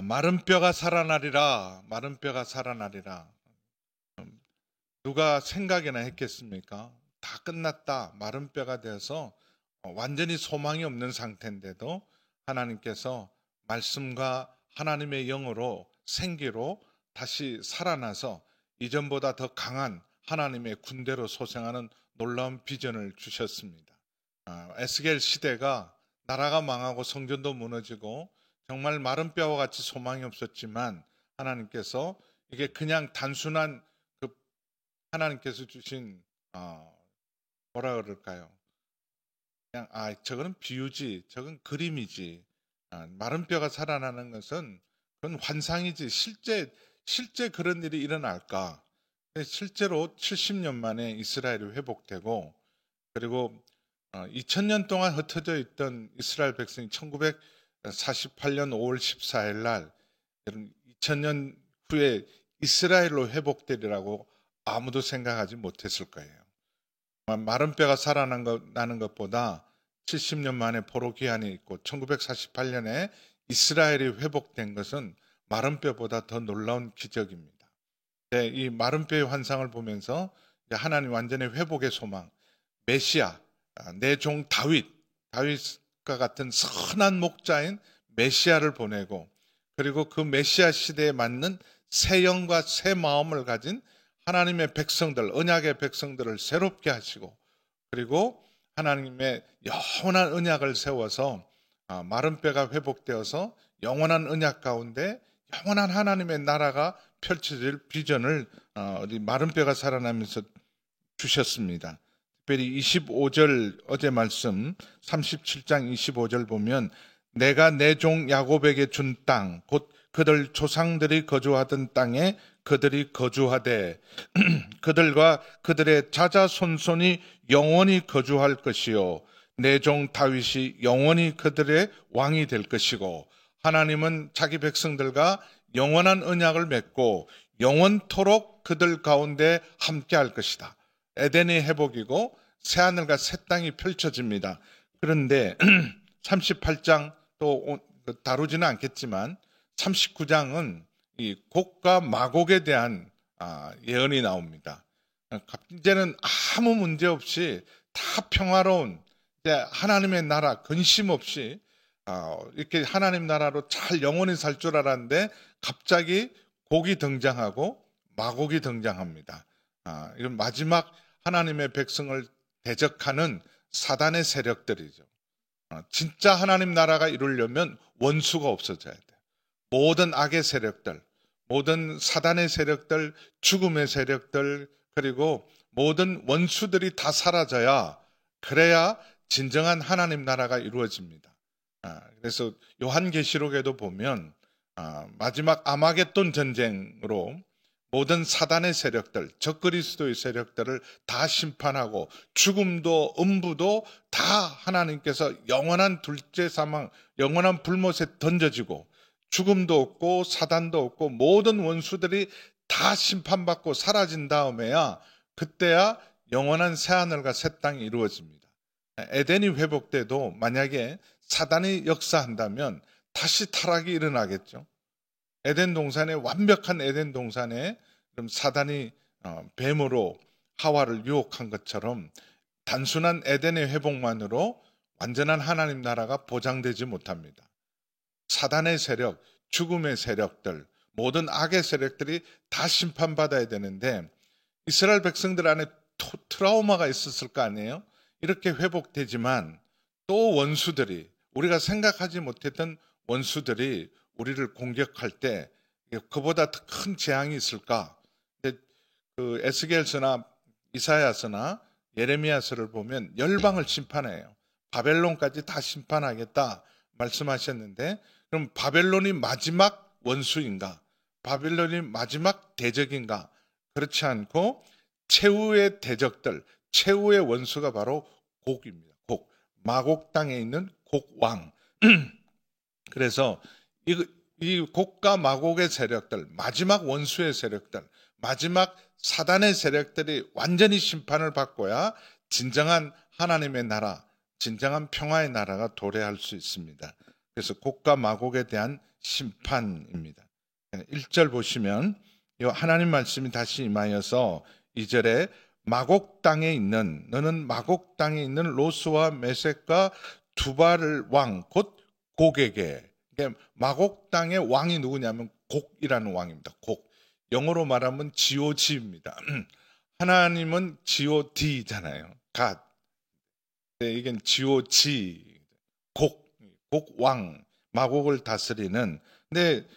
마른 뼈가 살아나리라, 마른 뼈가 살아나리라. 누가 생각이나 했겠습니까? 다 끝났다, 마른 뼈가 되어서 완전히 소망이 없는 상태인데도 하나님께서 말씀과 하나님의 영으로 생기로 다시 살아나서 이전보다 더 강한 하나님의 군대로 소생하는 놀라운 비전을 주셨습니다. 에스겔 시대가 나라가 망하고 성전도 무너지고 정말 마른 뼈와 같이 소망이 없었지만 하나님께서 이게 그냥 단순한 하나님께서 주신 뭐라 그럴까요? 그냥 저거는 비유지, 저건 그림이지. 마른 뼈가 살아나는 것은 그건 환상이지. 실제 그런 일이 일어날까? 실제로 70년 만에 이스라엘이 회복되고 그리고 2000년 동안 흩어져 있던 이스라엘 백성이 1948년 5월 14일 날 2000년 후에 이스라엘로 회복되리라고 아무도 생각하지 못했을 거예요. 마른 뼈가 살아나는 것보다 70년 만에 포로 기한이 있고 1948년에 이스라엘이 회복된 것은 마른 뼈보다 더 놀라운 기적입니다. 이 마른 뼈의 환상을 보면서 하나님 완전히 회복의 소망, 메시아, 내 종 다윗과 같은 선한 목자인 메시아를 보내고 그리고 그 메시아 시대에 맞는 새 영과 새 마음을 가진 하나님의 백성들, 언약의 백성들을 새롭게 하시고 그리고 하나님의 영원한 언약을 세워서 마른 뼈가 회복되어서 영원한 언약 가운데 영원한 하나님의 나라가 펼쳐질 비전을 우리 마른 뼈가 살아나면서 주셨습니다. 특별히 25절 어제 말씀 37장 25절 보면 내가 내 종 야곱에게 준 땅 곧 그들 조상들이 거주하던 땅에 그들이 거주하되 그들과 그들의 자자손손이 영원히 거주할 것이요 내 종 다윗이 영원히 그들의 왕이 될 것이고 하나님은 자기 백성들과 영원한 언약을 맺고 영원토록 그들 가운데 함께할 것이다. 에덴의 회복이고 새하늘과 새 땅이 펼쳐집니다. 그런데 38장 또 다루지는 않겠지만 39장은 이 곡과 마곡에 대한 예언이 나옵니다. 이제는 아무 문제 없이 다 평화로운 하나님의 나라 근심 없이 이렇게 하나님 나라로 잘 영원히 살 줄 알았는데 갑자기 곡이 등장하고 마곡이 등장합니다. 이런 마지막 하나님의 백성을 대적하는 사단의 세력들이죠. 진짜 하나님 나라가 이루려면 원수가 없어져야 돼요. 모든 악의 세력들, 모든 사단의 세력들, 죽음의 세력들, 그리고 모든 원수들이 다 사라져야 그래야 진정한 하나님 나라가 이루어집니다. 그래서 요한계시록에도 보면 마지막 아마겟돈 전쟁으로 모든 사단의 세력들, 적그리스도의 세력들을 다 심판하고 죽음도 음부도 다 하나님께서 영원한 둘째 사망, 영원한 불못에 던져지고 죽음도 없고 사단도 없고 모든 원수들이 다 심판받고 사라진 다음에야 그때야 영원한 새하늘과 새 땅이 이루어집니다. 에덴이 회복돼도 만약에 사단이 역사한다면 다시 타락이 일어나겠죠. 에덴 동산에 완벽한 에덴 동산에 그럼 사단이 뱀으로 하와를 유혹한 것처럼 단순한 에덴의 회복만으로 완전한 하나님 나라가 보장되지 못합니다. 사단의 세력, 죽음의 세력들, 모든 악의 세력들이 다 심판받아야 되는데 이스라엘 백성들 안에 트라우마가 있었을 거 아니에요? 이렇게 회복되지만 또 원수들이 우리가 생각하지 못했던 원수들이 우리를 공격할 때 그보다 더 큰 재앙이 있을까? 그 에스겔서나 이사야서나 예레미야서를 보면 열방을 심판해요. 바벨론까지 다 심판하겠다 말씀하셨는데 그럼 바벨론이 마지막 원수인가? 바벨론이 마지막 대적인가? 그렇지 않고 최후의 대적들, 최후의 원수가 바로 곡입니다. 곡. 마곡 땅에 있는 곡왕. 그래서 이 곡과 마곡의 세력들, 마지막 원수의 세력들, 마지막 사단의 세력들이 완전히 심판을 받고야 진정한 하나님의 나라, 진정한 평화의 나라가 도래할 수 있습니다. 그래서 곡과 마곡에 대한 심판입니다. 1절 보시면 이 하나님 말씀이 다시 임하여서 2절에 마곡 땅에 있는 너는 마곡 땅에 있는 로스와 메섹과 두발 왕 곧 곡에게, 마곡 땅의 왕이 누구냐면 곡이라는 왕입니다. 곡, 영어로 말하면 GOD입니다. 하나님은 GOD잖아요. God. 이게 GOG, 곡왕, 마곡을 다스리는. 근데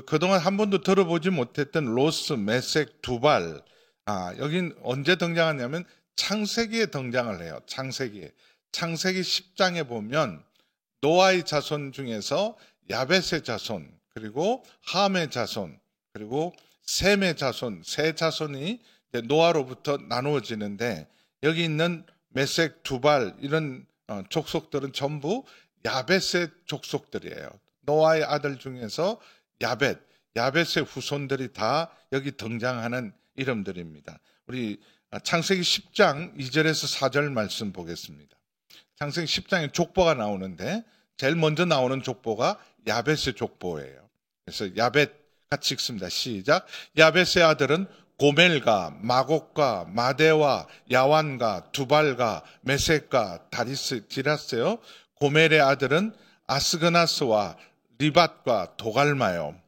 그동안 한 번도 들어보지 못했던 로스, 메섹, 두발, 여긴 언제 등장하냐면 창세기에 등장을 해요. 창세기 10장에 보면 노아의 자손 중에서 야벳의 자손, 그리고 함의 자손, 그리고 셈의 자손, 세 자손이 노아로부터 나누어지는데, 여기 있는 메섹, 두발 이런 족속들은 전부 야벳의 족속들이에요. 노아의 아들 중에서 야벳의 후손들이 다 여기 등장하는 이름들입니다. 우리 창세기 10장 2절에서 4절 말씀 보겠습니다. 창세기 10장에 족보가 나오는데 제일 먼저 나오는 족보가 야벳의 족보예요. 그래서 야벳 같이 읽습니다. 시작. 야벳의 아들은 고멜과 마곡과 마대와 야완과 두발과 메섹과 디라스요. 고멜의 아들은 아스그나스와 리밧과 도갈마요.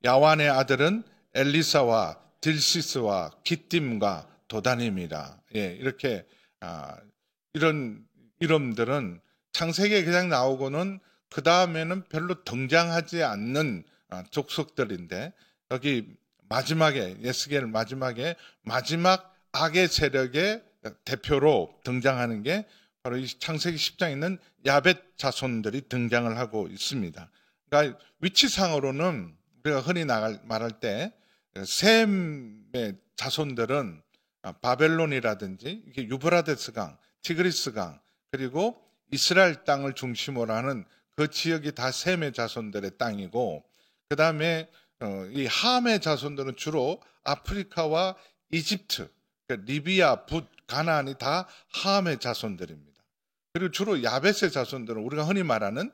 야완의 아들은 엘리사와 딜시스와 기띔과 도단입니다. 이렇게 이런 이름들은 창세기에 그냥 나오고는 그 다음에는 별로 등장하지 않는 족속들인데, 여기 마지막에 에스겔 마지막에 마지막 악의 세력의 대표로 등장하는 게 바로 이 창세기 10장에 있는 야벳 자손들이 등장을 하고 있습니다. 그러니까 위치상으로는 우리가 흔히 말할 때 셈의 자손들은 바벨론이라든지 유브라데스 강, 티그리스 강, 그리고 이스라엘 땅을 중심으로 하는 그 지역이 다 셈의 자손들의 땅이고, 그 다음에 이 함의 자손들은 주로 아프리카와 이집트, 그러니까 리비아, 붓, 가나안이 다 함의 자손들입니다. 그리고 주로 야벳의 자손들은 우리가 흔히 말하는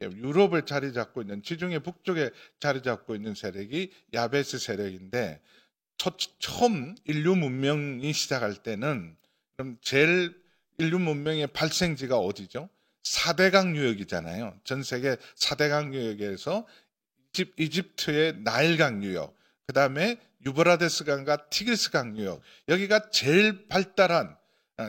유럽을 자리 잡고 있는, 지중해 북쪽에 자리 잡고 있는 세력이 야벳의 세력인데, 처음 인류 문명이 시작할 때는 그럼 제일 인류 문명의 발생지가 어디죠? 4대강 유역이잖아요. 전 세계 4대강 유역에서 이집트의 나일강 유역, 그 다음에 유브라데스 강과 티그리스 강 유역, 여기가 제일 발달한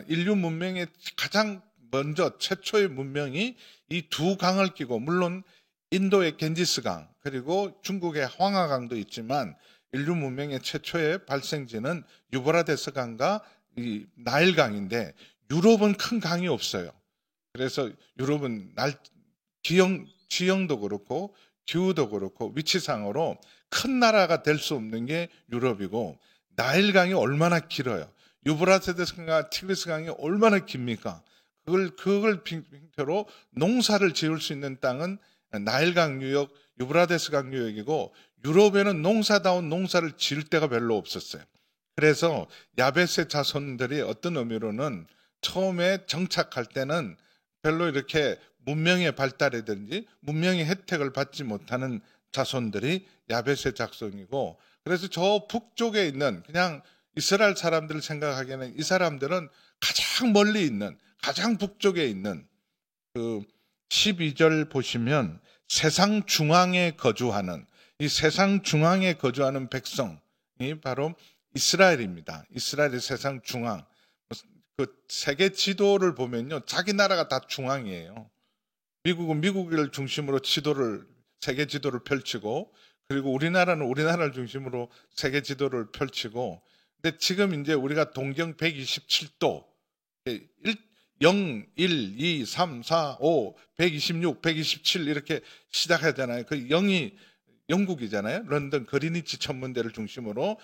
인류 문명의 가장 먼저 최초의 문명이 이 두 강을 끼고, 물론 인도의 겐지스 강 그리고 중국의 황하강도 있지만 인류 문명의 최초의 발생지는 유브라데스 강과 이 나일강인데, 유럽은 큰 강이 없어요. 그래서 유럽은 지형도 그렇고 기후도 그렇고 위치상으로 큰 나라가 될 수 없는 게 유럽이고, 나일강이 얼마나 길어요. 유브라데스 강과 티그리스 강이 얼마나 깁니까? 그걸 빙표로 농사를 지을 수 있는 땅은 나일강 유역, 유브라데스 강 유역이고, 유럽에는 농사다운 농사를 지을 데가 별로 없었어요. 그래서 야벳의 자손들이 어떤 의미로는 처음에 정착할 때는 별로 이렇게 문명의 발달이든지 문명의 혜택을 받지 못하는 자손들이 야벳의 자손이고, 그래서 저 북쪽에 있는 그냥 이스라엘 사람들을 생각하기에는 이 사람들은 가장 멀리 있는, 가장 북쪽에 있는 그 12절 보시면 세상 중앙에 거주하는, 이 세상 중앙에 거주하는 백성이 바로 이스라엘입니다. 이스라엘의 세상 중앙. 그 세계 지도를 보면요, 자기 나라가 다 중앙이에요. 미국은 미국을 중심으로 세계 지도를 펼치고, 그리고 우리나라는 우리나라를 중심으로 세계 지도를 펼치고, 근데 지금 이제 우리가 동경 127도, 0, 1, 2, 3, 4, 5, 126, 127 이렇게 시작하잖아요. 그 0이 영국이잖아요. 런던 그리니치 천문대를 중심으로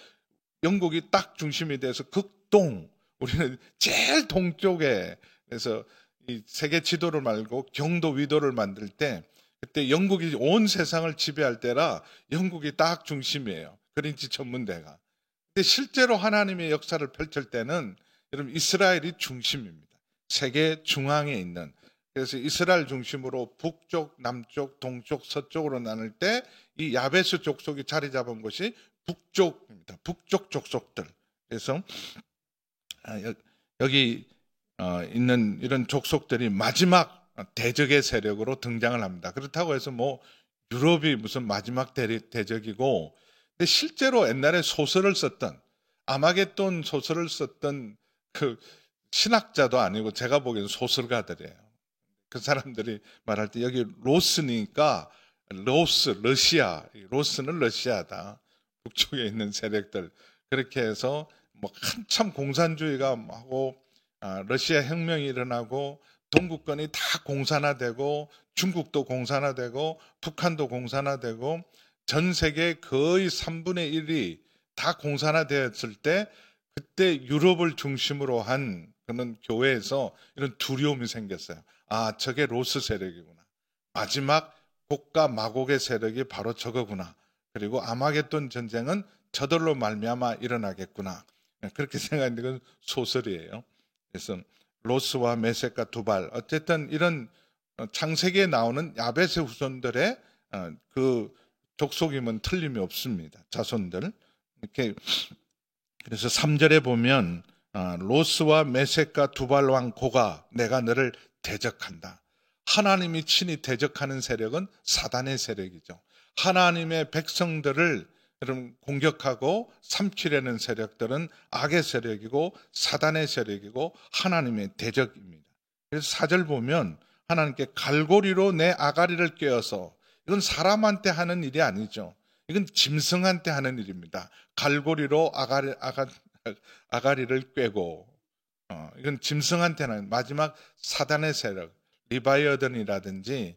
영국이 딱 중심이 돼서 극동, 우리는 제일 동쪽에, 그래서 이 세계 지도를 말고 경도 위도를 만들 때, 그때 영국이 온 세상을 지배할 때라 영국이 딱 중심이에요. 그린치 천문대가. 근데 실제로 하나님의 역사를 펼칠 때는 여러분 이스라엘이 중심입니다. 세계 중앙에 있는. 그래서 이스라엘 중심으로 북쪽, 남쪽, 동쪽, 서쪽으로 나눌 때 이 야베스 족속이 자리 잡은 곳이 북쪽입니다. 북쪽 족속들. 그래서 여기 있는 이런 족속들이 마지막 대적의 세력으로 등장을 합니다. 그렇다고 해서 뭐 유럽이 무슨 마지막 대적이고, 근데 실제로 옛날에 소설을 썼던, 아마겟돈 소설을 썼던 그 신학자도 아니고 제가 보기에는 소설가들이에요. 그 사람들이 말할 때 여기 로스니까 러시아, 로스는 러시아다. 북쪽에 있는 세력들. 그렇게 해서 뭐 한참 공산주의가 하고 러시아 혁명이 일어나고 동구권이 다 공산화되고 중국도 공산화되고 북한도 공산화되고 전 세계 거의 3분의 1이 다 공산화되었을 때 그때 유럽을 중심으로 한 그런 교회에서 이런 두려움이 생겼어요. 아, 저게 로스 세력이구나. 마지막 곡과 마곡의 세력이 바로 저거구나. 그리고 아마겟돈 전쟁은 저들로 말미암아 일어나겠구나. 그렇게 생각했는데 그건 소설이에요. 그래서 로스와 메섹과 두발, 어쨌든 이런 창세기에 나오는 야벳의 후손들의 그 족속임은 틀림이 없습니다. 자손들. 이렇게 그래서 3절에 보면 로스와 메섹과 두발 왕 고가 내가 너를 대적한다. 하나님이 친히 대적하는 세력은 사단의 세력이죠. 하나님의 백성들을 공격하고 삼키려는 세력들은 악의 세력이고 사단의 세력이고 하나님의 대적입니다. 그래서 4절 보면 하나님께 갈고리로 내 아가리를 꿰어서, 이건 사람한테 하는 일이 아니죠. 이건 짐승한테 하는 일입니다. 갈고리로 아가리를 꿰고, 이건 짐승한테는 마지막 사단의 세력, 리바이어든이라든지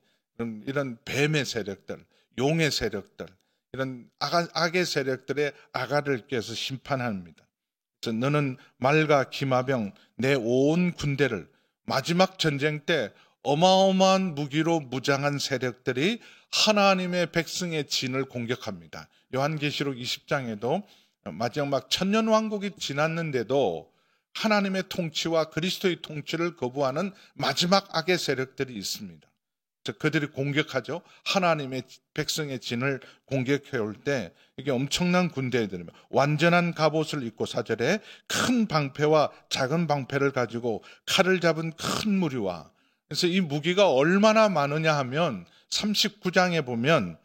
이런 뱀의 세력들, 용의 세력들, 이런 악의 세력들의 아가를 꿰서 심판합니다. 그래서 너는 말과 기마병 내 온 군대를, 마지막 전쟁 때 어마어마한 무기로 무장한 세력들이 하나님의 백성의 진을 공격합니다. 요한계시록 20장에도 마지막 천년왕국이 지났는데도 하나님의 통치와 그리스도의 통치를 거부하는 마지막 악의 세력들이 있습니다. 그들이 공격하죠. 하나님의 백성의 진을 공격해 올 때 이게 엄청난 군대들입니다. 완전한 갑옷을 입고 4절에 큰 방패와 작은 방패를 가지고 칼을 잡은 큰 무리와, 그래서 이 무기가 얼마나 많으냐 하면 39장에 보면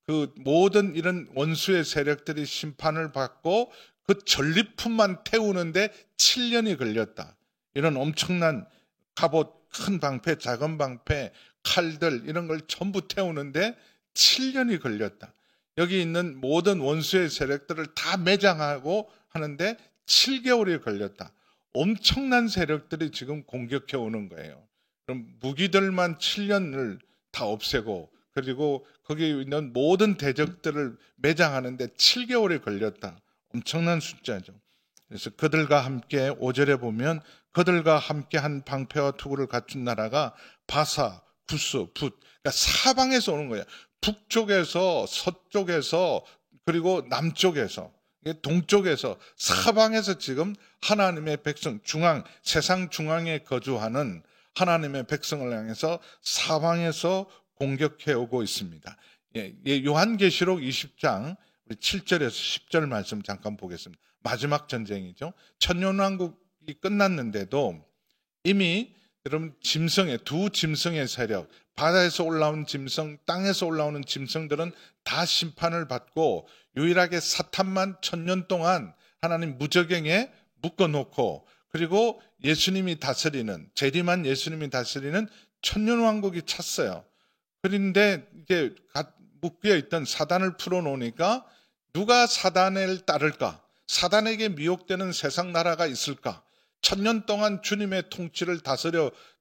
그 모든 이런 원수의 세력들이 심판을 받고 그 전리품만 태우는데 7년이 걸렸다. 이런 엄청난 갑옷, 큰 방패, 작은 방패, 칼들 이런 걸 전부 태우는데 7년이 걸렸다. 여기 있는 모든 원수의 세력들을 다 매장하고 하는데 7개월이 걸렸다. 엄청난 세력들이 지금 공격해 오는 거예요. 그럼 무기들만 7년을 다 없애고, 그리고 거기 있는 모든 대적들을 매장하는데 7개월이 걸렸다. 엄청난 숫자죠. 그래서 그들과 함께 5절에 보면 그들과 함께 한 방패와 투구를 갖춘 나라가 바사, 구스, 붓, 그러니까 사방에서 오는 거예요. 북쪽에서, 서쪽에서, 그리고 남쪽에서, 동쪽에서, 사방에서 지금 하나님의 백성, 세상 중앙에 거주하는 하나님의 백성을 향해서 사방에서 공격해 오고 있습니다. 요한계시록 20장 7절에서 10절 말씀 잠깐 보겠습니다. 마지막 전쟁이죠. 천년왕국이 끝났는데도 이미 여러분 두 짐승의 세력, 바다에서 올라온 짐승, 땅에서 올라오는 짐승들은 다 심판을 받고 유일하게 사탄만 1000년 동안 하나님 무저갱에 묶어놓고, 그리고 예수님이 다스리는, 재림한 예수님이 다스리는 천년왕국이 찼어요. 그런데 이게 묶여 있던 사단을 풀어놓으니까 누가 사단을 따를까? 사단에게 미혹되는 세상 나라가 있을까? 1000년 동안 주님의 통치를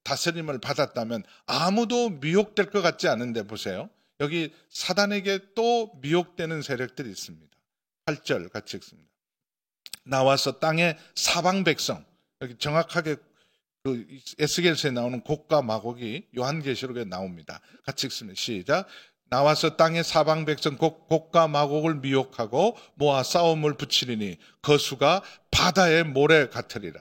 다스림을 받았다면 아무도 미혹될 것 같지 않은데 보세요. 여기 사단에게 또 미혹되는 세력들이 있습니다. 8절 같이 읽습니다. 나와서 땅의 사방 백성, 여기 정확하게 그 에스겔서에 나오는 곡과 마곡이 요한계시록에 나옵니다. 같이 읽습니다. 시작. 나와서 땅의 사방 백성 곡과 마곡을 미혹하고 모아 싸움을 붙이리니 그 수가 바다의 모래 같으리라.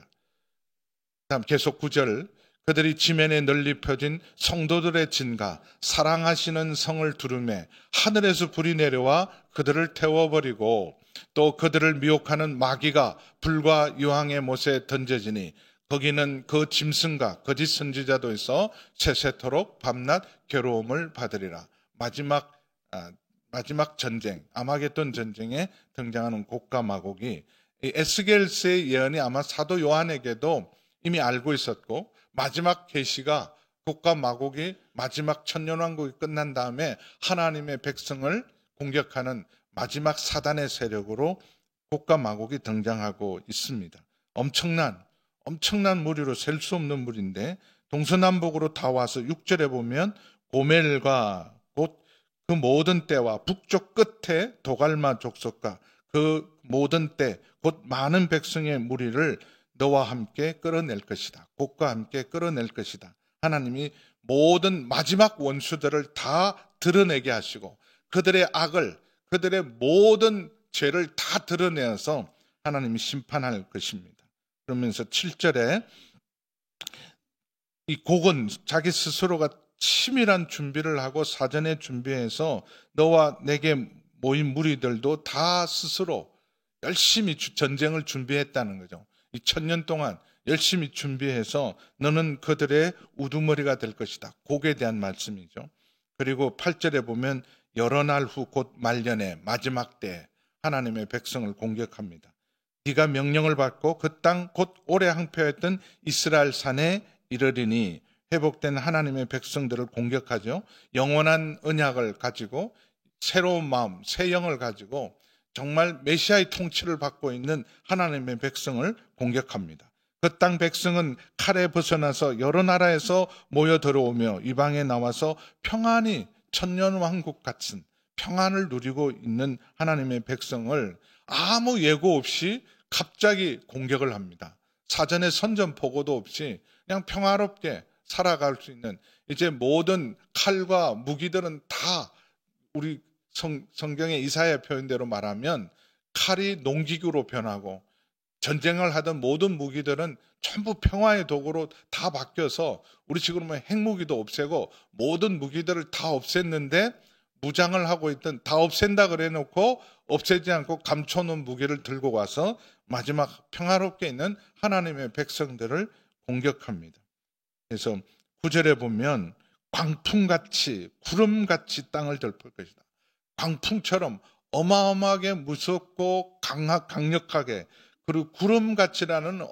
다음 계속 9절. 그들이 지면에 널리 펴진 성도들의 진가, 사랑하시는 성을 두루매 하늘에서 불이 내려와 그들을 태워버리고 또 그들을 미혹하는 마귀가 불과 유황의 못에 던져지니 거기는 그 짐승과 거짓 선지자도 있어 세세토록 밤낮 괴로움을 받으리라. 마지막 전쟁, 아마겟돈 전쟁에 등장하는 곡과 마곡이 이 에스겔서의 예언이 아마 사도 요한에게도 이미 알고 있었고, 마지막 계시가 곡과 마곡이 마지막 천년왕국이 끝난 다음에 하나님의 백성을 공격하는 마지막 사단의 세력으로 곡과 마곡이 등장하고 있습니다. 엄청난 무리로 셀 수 없는 무리인데 동서남북으로 다 와서 6절에 보면 고멜과 곧 그 모든 때와 북쪽 끝에 도갈마 족속과 그 모든 때 곧 많은 백성의 무리를 너와 함께 끌어낼 것이다. 곡과 함께 끌어낼 것이다. 하나님이 모든 마지막 원수들을 다 드러내게 하시고 그들의 악을, 그들의 모든 죄를 다 드러내어서 하나님이 심판할 것입니다. 그러면서 7절에 이 곡은 자기 스스로가 치밀한 준비를 하고 사전에 준비해서 너와 내게 모인 무리들도 다 스스로 열심히 전쟁을 준비했다는 거죠. 이 1000년 동안 열심히 준비해서 너는 그들의 우두머리가 될 것이다. 곡에 대한 말씀이죠. 그리고 8절에 보면 여러 날 후 곧 말년에 마지막 때 하나님의 백성을 공격합니다. 네가 명령을 받고 그 땅 곧 오래 항표했던 이스라엘 산에 이르리니 회복된 하나님의 백성들을 공격하죠. 영원한 언약을 가지고 새로운 마음, 새 영을 가지고 정말 메시아의 통치를 받고 있는 하나님의 백성을 공격합니다. 그 땅 백성은 칼에 벗어나서 여러 나라에서 모여 들어오며 이방에 나와서 평안히 천년왕국 같은 평안을 누리고 있는 하나님의 백성을 아무 예고 없이 갑자기 공격을 합니다. 사전에 선전포고도 없이 그냥 평화롭게 살아갈 수 있는, 이제 모든 칼과 무기들은 다 우리 성경의 이사야 표현대로 말하면 칼이 농기구로 변하고 전쟁을 하던 모든 무기들은 전부 평화의 도구로 다 바뀌어서 우리 지금 핵무기도 없애고 모든 무기들을 다 없앴는데 무장을 하고 있던, 다 없앤다 그래 놓고 없애지 않고 감춰놓은 무기를 들고 와서 마지막 평화롭게 있는 하나님의 백성들을 공격합니다. 그래서 9절에 보면 광풍같이 구름같이 땅을 덮을 것이다. 광풍처럼 어마어마하게 무섭고 강력하게, 그리고 구름같이라는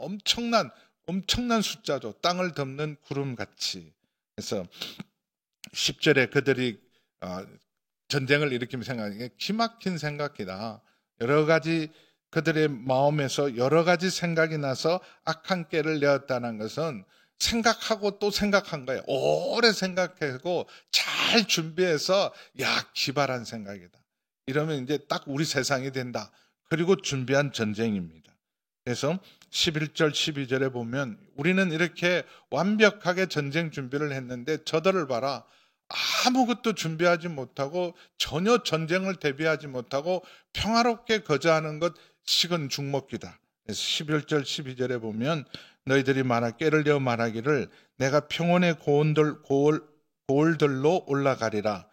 엄청난 숫자죠. 땅을 덮는 구름같이. 그래서 10절에 그들이 전쟁을 일으키면 생각하는 기막힌 생각이다. 여러 가지 그들의 마음에서 여러 가지 생각이 나서 악한 깨를 내었다는 것은 생각하고 또 생각한 거예요. 오래 생각하고 잘 준비해서 기발한 생각이다. 이러면 이제 딱 우리 세상이 된다. 그리고 준비한 전쟁입니다. 그래서 11절, 12절에 보면 우리는 이렇게 완벽하게 전쟁 준비를 했는데 저들을 봐라. 아무것도 준비하지 못하고 전혀 전쟁을 대비하지 못하고 평화롭게 거저하는 것 식은 죽먹기다. 그래서 11절, 12절에 보면 너희들이 깨를 내어 말하기를 내가 평온의 고을들로 올라가리라.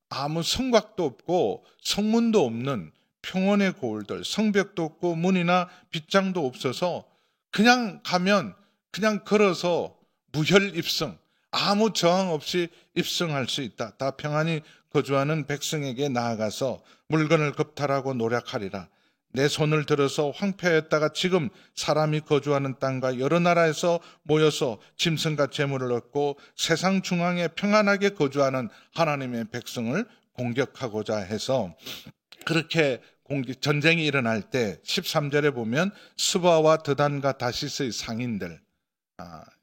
아무 성곽도 없고 성문도 없는 평온의 고을들, 성벽도 없고 문이나 빗장도 없어서 그냥 가면 그냥 걸어서 무혈입성, 아무 저항 없이 입성할 수 있다. 다 평안히 거주하는 백성에게 나아가서 물건을 겁탈하고 노력하리라. 내 손을 들어서 황폐했다가 지금 사람이 거주하는 땅과 여러 나라에서 모여서 짐승과 재물을 얻고 세상 중앙에 평안하게 거주하는 하나님의 백성을 공격하고자 해서, 그렇게 전쟁이 일어날 때 13절에 보면 스바와 드단과 다시스의 상인들,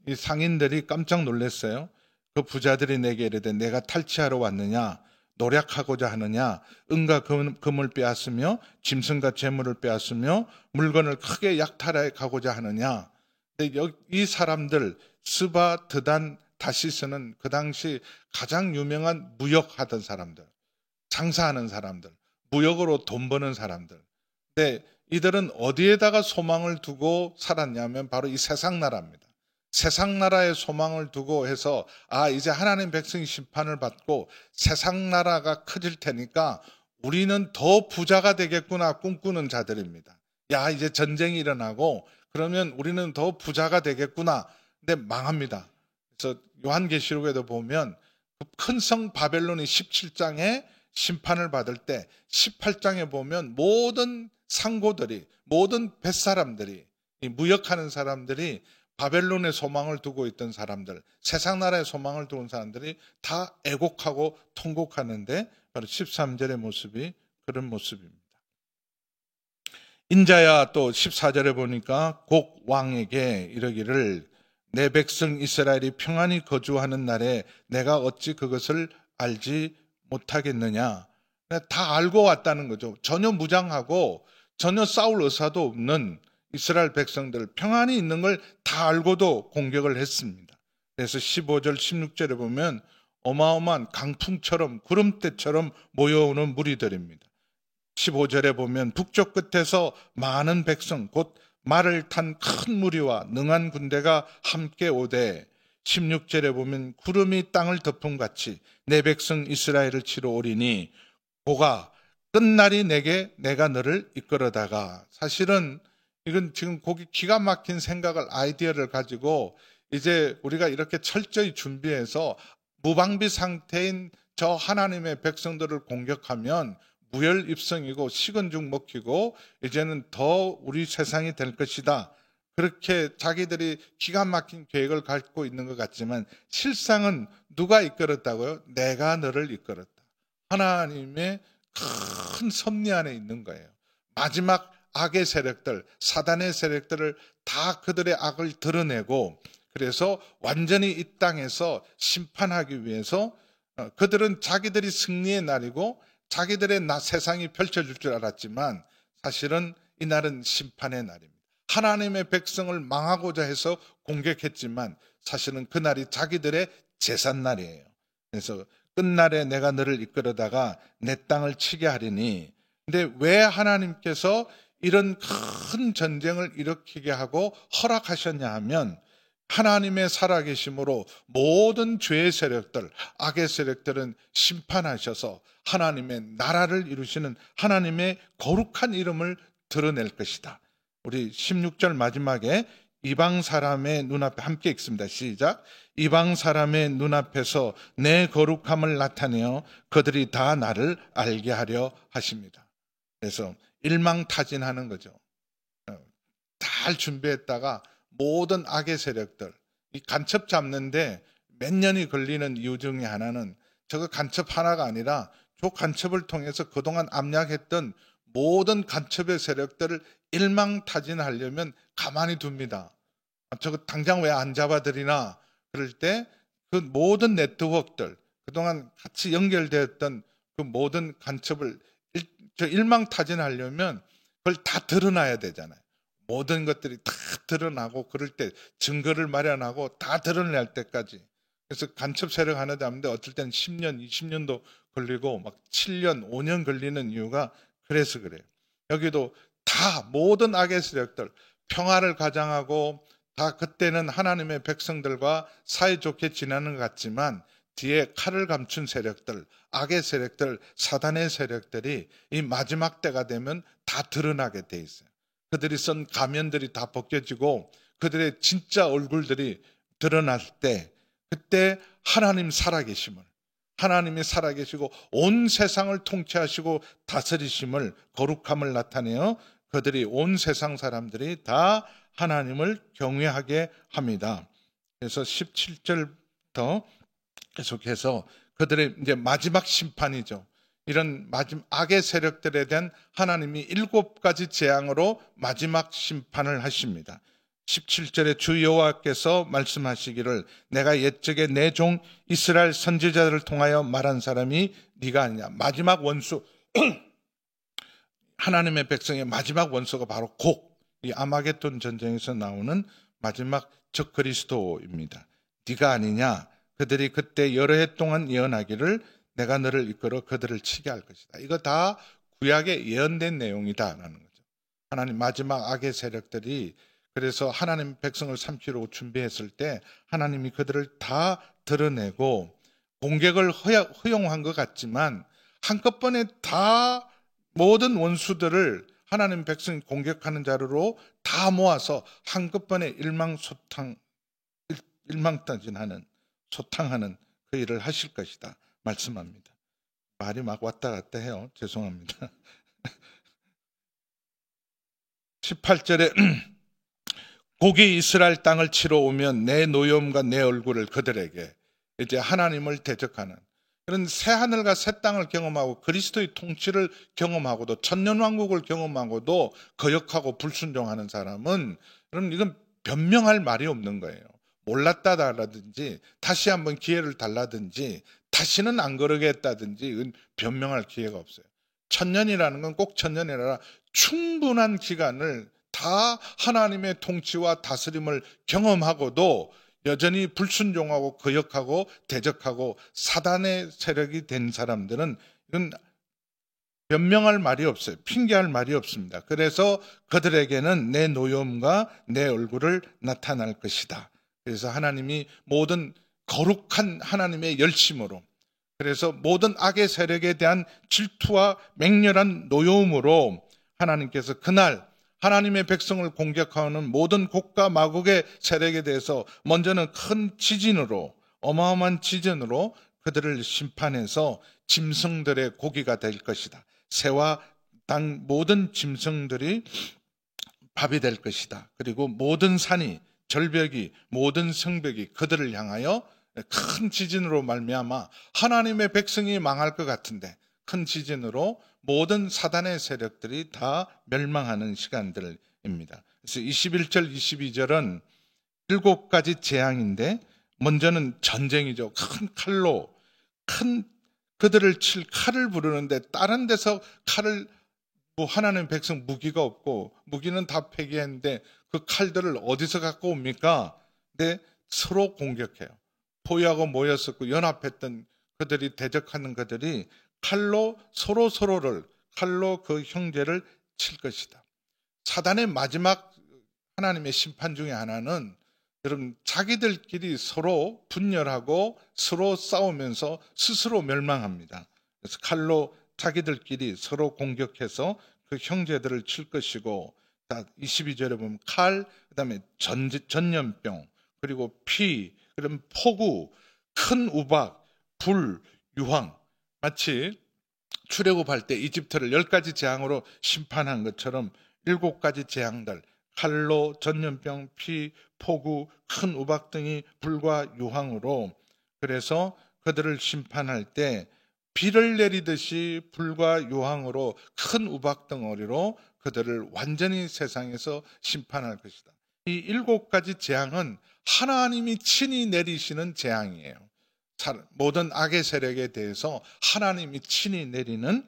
이 상인들이 깜짝 놀랐어요. 그 부자들이 내게 이르되 내가 탈취하러 왔느냐, 노력하고자 하느냐, 은과 금을 빼앗으며 짐승과 재물을 빼앗으며 물건을 크게 약탈해 가고자 하느냐. 이 사람들 스바, 드단, 다시스는 그 당시 가장 유명한 무역하던 사람들, 장사하는 사람들, 무역으로 돈 버는 사람들. 근데 이들은 어디에다가 소망을 두고 살았냐면 바로 이 세상 나라입니다. 세상 나라의 소망을 두고 해서 이제 하나님 백성이 심판을 받고 세상 나라가 커질 테니까 우리는 더 부자가 되겠구나 꿈꾸는 자들입니다. 이제 전쟁이 일어나고 그러면 우리는 더 부자가 되겠구나. 근데 망합니다. 그래서 요한계시록에도 보면 큰 성 바벨론이 17장에 심판을 받을 때 18장에 보면 모든 상고들이, 모든 뱃사람들이, 무역하는 사람들이, 바벨론의 소망을 두고 있던 사람들, 세상 나라의 소망을 두고 있는 사람들이 다 애곡하고 통곡하는데 바로 13절의 모습이 그런 모습입니다. 인자야 또 14절에 보니까 곡 왕에게 이르기를 내 백성 이스라엘이 평안히 거주하는 날에 내가 어찌 그것을 알지 못하겠느냐. 다 알고 왔다는 거죠. 전혀 무장하고 전혀 싸울 의사도 없는 이스라엘 백성들 평안히 있는 걸 다 알고도 공격을 했습니다. 그래서 15절 16절에 보면 어마어마한 강풍처럼 구름대처럼 모여오는 무리들입니다. 15절에 보면 북쪽 끝에서 많은 백성 곧 말을 탄 큰 무리와 능한 군대가 함께 오되 16절에 보면 구름이 땅을 덮음같이 내 백성 이스라엘을 치러 오리니 보가 끝날이 내게 내가 너를 이끌어다가 사실은 이건 지금 기가 막힌 생각을 아이디어를 가지고 이제 우리가 이렇게 철저히 준비해서 무방비 상태인 저 하나님의 백성들을 공격하면 무혈입성이고 식은 죽 먹히고 이제는 더 우리 세상이 될 것이다. 그렇게 자기들이 기가 막힌 계획을 갖고 있는 것 같지만 실상은 누가 이끌었다고요? 내가 너를 이끌었다. 하나님의 큰 섭리 안에 있는 거예요. 마지막 악의 세력들, 사단의 세력들을 다 그들의 악을 드러내고 그래서 완전히 이 땅에서 심판하기 위해서 그들은 자기들이 승리의 날이고 자기들의 세상이 펼쳐질 줄 알았지만 사실은 이 날은 심판의 날입니다. 하나님의 백성을 망하고자 해서 공격했지만 사실은 그날이 자기들의 제삿날이에요. 그래서 끝날에 내가 너를 이끌어다가 내 땅을 치게 하리니 근데 왜 하나님께서 이런 큰 전쟁을 일으키게 하고 허락하셨냐 하면 하나님의 살아계심으로 모든 죄의 세력들, 악의 세력들은 심판하셔서 하나님의 나라를 이루시는 하나님의 거룩한 이름을 드러낼 것이다. 우리 16절 마지막에 이방 사람의 눈앞에 함께 읽습니다. 시작. 이방 사람의 눈앞에서 내 거룩함을 나타내어 그들이 다 나를 알게 하려 하십니다. 그래서 일망타진하는 거죠. 잘 준비했다가 모든 악의 세력들, 이 간첩 잡는데 몇 년이 걸리는 이유 중에 하나는 저거 간첩 하나가 아니라 저 간첩을 통해서 그동안 압력했던 모든 간첩의 세력들을 일망타진하려면 가만히 둡니다. 저거 당장 왜 안 잡아들이나 그럴 때 그 모든 네트워크들, 그동안 같이 연결되었던 그 모든 간첩을 일망타진하려면 그걸 다 드러나야 되잖아요. 모든 것들이 다 드러나고 그럴 때 증거를 마련하고 다 드러낼 때까지. 그래서 간첩 세력 하나 잡는데 어떨 땐 10년, 20년도 걸리고 막 7년, 5년 걸리는 이유가 그래서 그래요. 여기도 다 모든 악의 세력들 평화를 가장하고 다 그때는 하나님의 백성들과 사이좋게 지내는 것 같지만 뒤에 칼을 감춘 세력들, 악의 세력들, 사단의 세력들이 이 마지막 때가 되면 다 드러나게 돼 있어요. 그들이 쓴 가면들이 다 벗겨지고 그들의 진짜 얼굴들이 드러날 때 그때 하나님 살아계심을 하나님이 살아계시고 온 세상을 통치하시고 다스리심을 거룩함을 나타내어 그들이 온 세상 사람들이 다 하나님을 경외하게 합니다. 그래서 17절부터 계속해서 그들의 이제 마지막 심판이죠. 이런 악의 세력들에 대한 하나님이 7가지 재앙으로 마지막 심판을 하십니다. 17절에 주 여호와께서 말씀하시기를 내가 옛적에 내 종 이스라엘 선지자들을 통하여 말한 사람이 네가 아니냐. 마지막 원수 하나님의 백성의 마지막 원수가 바로 이 아마겟돈 전쟁에서 나오는 마지막 적 그리스도입니다. 네가 아니냐. 그들이 그때 여러 해 동안 예언하기를 내가 너를 이끌어 그들을 치게 할 것이다. 이거 다 구약에 예언된 내용이다라는 거죠. 하나님 마지막 악의 세력들이 그래서 하나님 백성을 삼키려고 준비했을 때 하나님이 그들을 다 드러내고 공격을 허용한 것 같지만 한꺼번에 다 모든 원수들을 하나님 백성이 공격하는 자료로 다 모아서 한꺼번에 일망타진하는 소탕하는 그 일을 하실 것이다 말씀합니다. 말이 막 왔다 갔다 해요. 죄송합니다. 18절에 곡이 이스라엘 땅을 치러 오면 내 노여움과 내 얼굴을 그들에게, 이제 하나님을 대적하는 그런 새 하늘과 새 땅을 경험하고 그리스도의 통치를 경험하고도 천년왕국을 경험하고도 거역하고 불순종하는 사람은, 그럼 이건 변명할 말이 없는 거예요. 몰랐다라든지 다시 한번 기회를 달라든지 다시는 안 그러겠다든지 이건 변명할 기회가 없어요. 천년이라는 건 꼭 천년이 아니라 충분한 기간을 다 하나님의 통치와 다스림을 경험하고도 여전히 불순종하고 거역하고 대적하고 사단의 세력이 된 사람들은 이건 변명할 말이 없어요. 핑계할 말이 없습니다. 그래서 그들에게는 내 노여움과 내 얼굴을 나타날 것이다. 그래서 하나님이 모든 거룩한 하나님의 열심으로, 그래서 모든 악의 세력에 대한 질투와 맹렬한 노여움으로 하나님께서 그날 하나님의 백성을 공격하는 모든 곡과 마곡의 세력에 대해서 먼저는 큰 지진으로, 어마어마한 지진으로 그들을 심판해서 짐승들의 고기가 될 것이다. 새와 땅 모든 짐승들이 밥이 될 것이다. 그리고 모든 산이, 절벽이, 모든 성벽이 그들을 향하여 큰 지진으로 말미암아 하나님의 백성이 망할 것 같은데 큰 지진으로 모든 사단의 세력들이 다 멸망하는 시간들입니다. 그래서 21절, 22절은 7가지 재앙인데 먼저는 전쟁이죠. 큰 칼로, 그들을 칠 칼을 부르는데 다른 데서 칼을, 하나님 백성 무기가 없고 무기는 다 폐기했는데 그 칼들을 어디서 갖고 옵니까? 근데 서로 공격해요. 포위하고 모였었고 연합했던 그들이, 대적하는 그들이 칼로 서로를 칼로 그 형제를 칠 것이다. 사단의 마지막 하나님의 심판 중에 하나는 여러분 자기들끼리 서로 분열하고 서로 싸우면서 스스로 멸망합니다. 그래서 칼로 자기들끼리 서로 공격해서 그 형제들을 칠 것이고, 22절에 보면 칼, 그다음에 전염병, 그리고 피, 그럼 폭우, 큰 우박, 불, 유황, 마치 출애굽할 때 이집트를 10가지 재앙으로 심판한 것처럼 7가지 재앙들, 칼로, 전염병, 피, 폭우, 큰 우박 등이 불과 유황으로, 그래서 그들을 심판할 때 비를 내리듯이 불과 유황으로 큰 우박 덩어리로 그들을 완전히 세상에서 심판할 것이다. 이 7가지 재앙은 하나님이 친히 내리시는 재앙이에요. 모든 악의 세력에 대해서 하나님이 친히 내리는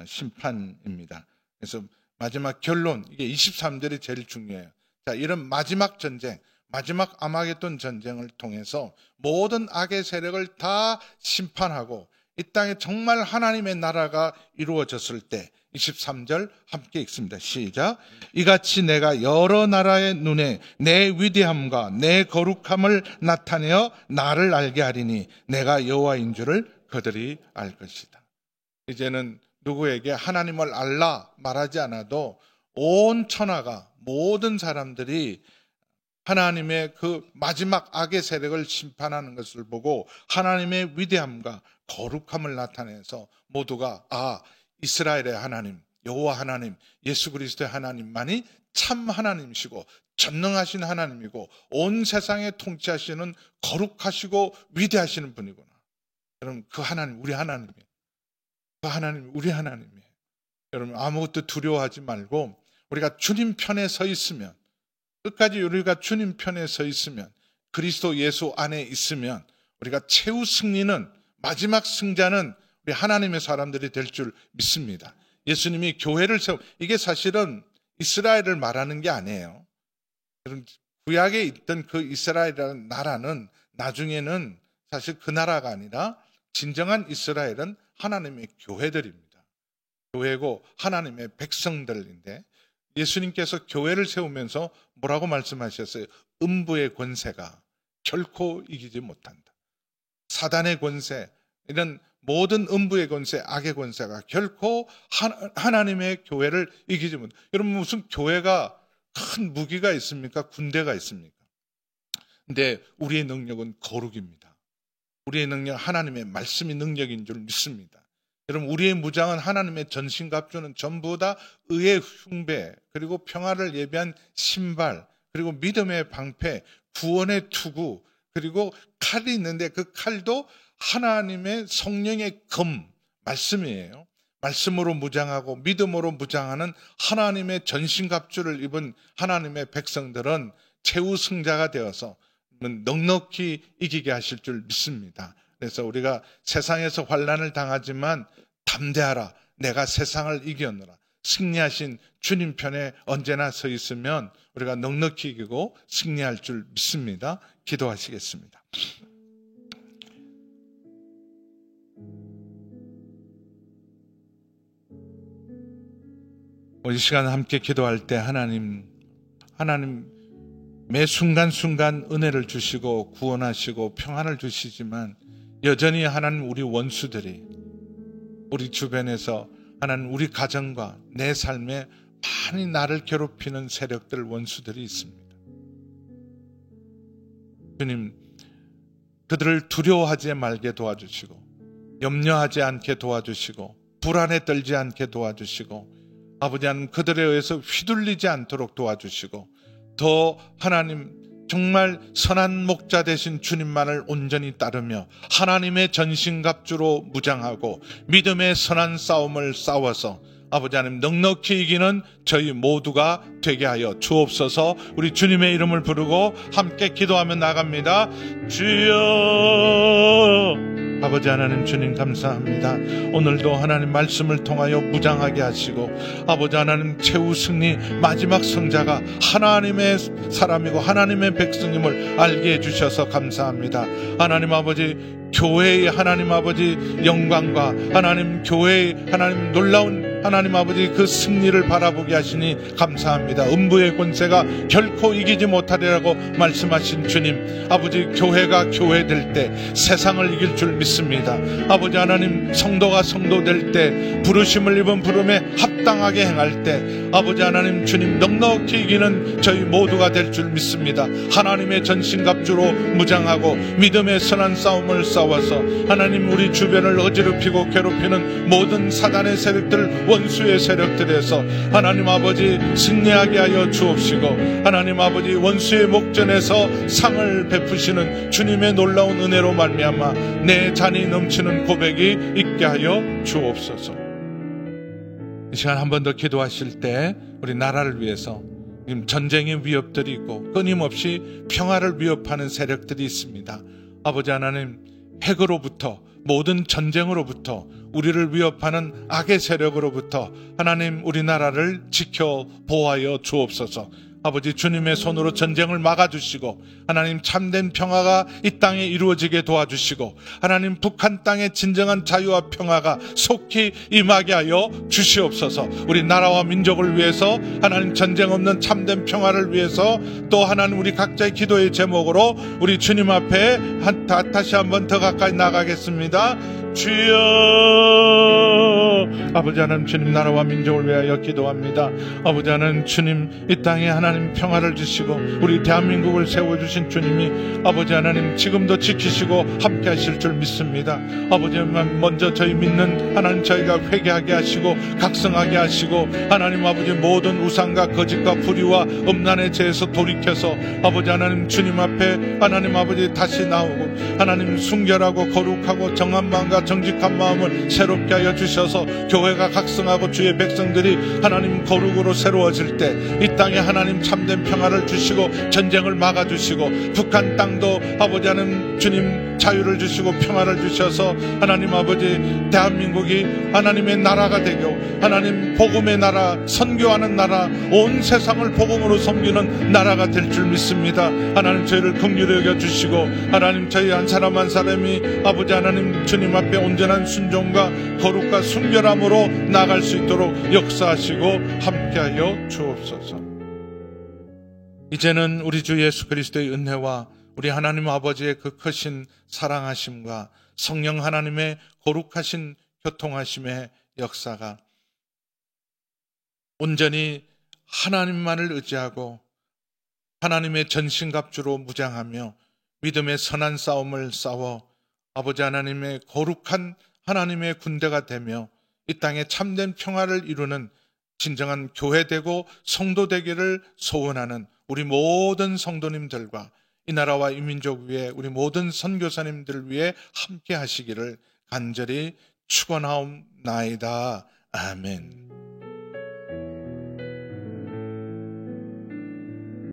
심판입니다. 그래서 마지막 결론, 이게 23절이 제일 중요해요. 자, 이런 마지막 전쟁, 마지막 아마겟돈 전쟁을 통해서 모든 악의 세력을 다 심판하고 이 땅에 정말 하나님의 나라가 이루어졌을 때, 23절 함께 읽습니다. 시작. 이같이 내가 여러 나라의 눈에 내 위대함과 내 거룩함을 나타내어 나를 알게 하리니 내가 여호와인 줄을 그들이 알 것이다. 이제는 누구에게 하나님을 알라 말하지 않아도 온 천하가, 모든 사람들이 하나님의 그 마지막 악의 세력을 심판하는 것을 보고 하나님의 위대함과 거룩함을 나타내서 모두가 이스라엘의 하나님, 여호와 하나님, 예수 그리스도의 하나님만이 참 하나님이시고 전능하신 하나님이고 온 세상에 통치하시는 거룩하시고 위대하시는 분이구나. 여러분, 그 하나님 우리 하나님이에요. 그 하나님 우리 하나님이에요. 여러분, 아무것도 두려워하지 말고 우리가 주님 편에 서 있으면, 끝까지 우리가 주님 편에 서 있으면, 그리스도 예수 안에 있으면 우리가 최후 승리는, 마지막 승자는 우리 하나님의 사람들이 될 줄 믿습니다. 예수님이 교회를 이게 사실은 이스라엘을 말하는 게 아니에요. 구약에 있던 그 이스라엘이라는 나라는 나중에는 사실 그 나라가 아니라 진정한 이스라엘은 하나님의 교회들입니다. 교회고 하나님의 백성들인데, 예수님께서 교회를 세우면서 뭐라고 말씀하셨어요? 음부의 권세가 결코 이기지 못한다. 사단의 권세, 이런 모든 음부의 권세, 악의 권세가 결코 하나님의 교회를 이기지 못한다. 여러분, 무슨 교회가 큰 무기가 있습니까? 군대가 있습니까? 근데 우리의 능력은 거룩입니다. 우리의 능력, 하나님의 말씀이 능력인 줄 믿습니다. 여러분, 우리의 무장은 하나님의 전신갑주는 전부 다 의의 흉배, 그리고 평화를 예비한 신발, 그리고 믿음의 방패, 구원의 투구, 그리고 칼이 있는데 그 칼도 하나님의 성령의 검, 말씀이에요. 말씀으로 무장하고 믿음으로 무장하는 하나님의 전신갑주를 입은 하나님의 백성들은 최우승자가 되어서 넉넉히 이기게 하실 줄 믿습니다. 그래서 우리가 세상에서 환난을 당하지만 담대하라, 내가 세상을 이겼노라, 승리하신 주님 편에 언제나 서 있으면 우리가 넉넉히 이기고 승리할 줄 믿습니다. 기도하시겠습니다. 이 시간 함께 기도할 때 하나님 매 순간순간 은혜를 주시고 구원하시고 평안을 주시지만 여전히 하나님, 우리 원수들이 우리 주변에서 하나님, 우리 가정과 내 삶에 많이 나를 괴롭히는 세력들, 원수들이 있습니다. 주님, 그들을 두려워하지 말게 도와주시고 염려하지 않게 도와주시고 불안에 떨지 않게 도와주시고 아버지 하나님, 그들에 의해서 휘둘리지 않도록 도와주시고 더 하나님, 정말 선한 목자 되신 주님만을 온전히 따르며 하나님의 전신갑주로 무장하고 믿음의 선한 싸움을 싸워서 아버지 하나님, 넉넉히 이기는 저희 모두가 되게 하여 주옵소서. 우리 주님의 이름을 부르고 함께 기도하며 나갑니다. 주여, 아버지 하나님, 주님 감사합니다. 오늘도 하나님 말씀을 통하여 무장하게 하시고 아버지 하나님, 최후 승리 마지막 승자가 하나님의 사람이고 하나님의 백성임을 알게 해주셔서 감사합니다. 하나님 아버지, 교회의 하나님 아버지 영광과 하나님 교회의 하나님 놀라운 하나님 아버지 그 승리를 바라보게 하시니 감사합니다. 음부의 권세가 결코 이기지 못하리라고 말씀하신 주님, 아버지, 교회가 교회될 때 세상을 이길 줄 믿습니다. 아버지 하나님, 성도가 성도될 때 부르심을 입은 부름에 합당하게 행할 때 아버지 하나님, 주님, 넉넉히 이기는 저희 모두가 될 줄 믿습니다. 하나님의 전신갑주로 무장하고 믿음의 선한 싸움을 싸워서 하나님, 우리 주변을 어지럽히고 괴롭히는 모든 사단의 세력들, 원수의 세력들에서 하나님 아버지 승리하게 하여 주옵시고 하나님 아버지, 원수의 목전에서 상을 베푸시는 주님의 놀라운 은혜로 말미암아 내 잔이 넘치는 고백이 있게 하여 주옵소서. 이 시간 한 번 더 기도하실 때 우리 나라를 위해서 전쟁의 위협들이 있고 끊임없이 평화를 위협하는 세력들이 있습니다. 아버지 하나님, 핵으로부터, 모든 전쟁으로부터, 우리를 위협하는 악의 세력으로부터 하나님, 우리나라를 지켜 보호하여 주옵소서. 아버지, 주님의 손으로 전쟁을 막아주시고 하나님, 참된 평화가 이 땅에 이루어지게 도와주시고 하나님, 북한 땅의 진정한 자유와 평화가 속히 임하게 하여 주시옵소서. 우리 나라와 민족을 위해서 하나님, 전쟁 없는 참된 평화를 위해서 또 하나님, 우리 각자의 기도의 제목으로 우리 주님 앞에 다시 한번 더 가까이 나가겠습니다. 주여, 아버지 하나님, 주님 나라와 민족을 위하여 기도합니다. 아버지 하나님, 주님 이 땅에 하나님 평화를 주시고 우리 대한민국을 세워주신 주님이 아버지 하나님 지금도 지키시고 함께 하실 줄 믿습니다. 아버지 하나님, 먼저 저희 믿는 하나님 저희가 회개하게 하시고 각성하게 하시고 하나님 아버지 모든 우상과 거짓과 불의와 음란의 죄에서 돌이켜서 아버지 하나님 주님 앞에 하나님 아버지 다시 나오고 하나님 순결하고 거룩하고 정한 마음과 정직한 마음을 새롭게 하여 주셔서 교회가 각성하고 주의 백성들이 하나님 거룩으로 새로워질 때 이 땅에 하나님 참된 평화를 주시고 전쟁을 막아주시고 북한 땅도 아버지 하나님 주님 자유를 주시고 평화를 주셔서 하나님 아버지 대한민국이 하나님의 나라가 되고 하나님 복음의 나라, 선교하는 나라, 온 세상을 복음으로 섬기는 나라가 될 줄 믿습니다. 하나님 저희를 긍휼히 여겨주시고 하나님 저희 한 사람 한 사람이 아버지 하나님 주님 앞에 온전한 순종과 거룩과 순결함으로 믿음으로 나갈 수 있도록 역사하시고 함께하여 주옵소서. 이제는 우리 주 예수 그리스도의 은혜와 우리 하나님 아버지의 그 크신 사랑하심과 성령 하나님의 거룩하신 교통하심의 역사가 온전히 하나님만을 의지하고 하나님의 전신갑주로 무장하며 믿음의 선한 싸움을 싸워 아버지 하나님의 거룩한 하나님의 군대가 되며 이 땅에 참된 평화를 이루는 진정한 교회되고 성도 되기를 소원하는 우리 모든 성도님들과 이 나라와 이 민족 위에 우리 모든 선교사님들 위해 함께 하시기를 간절히 축원하옵나이다. 아멘.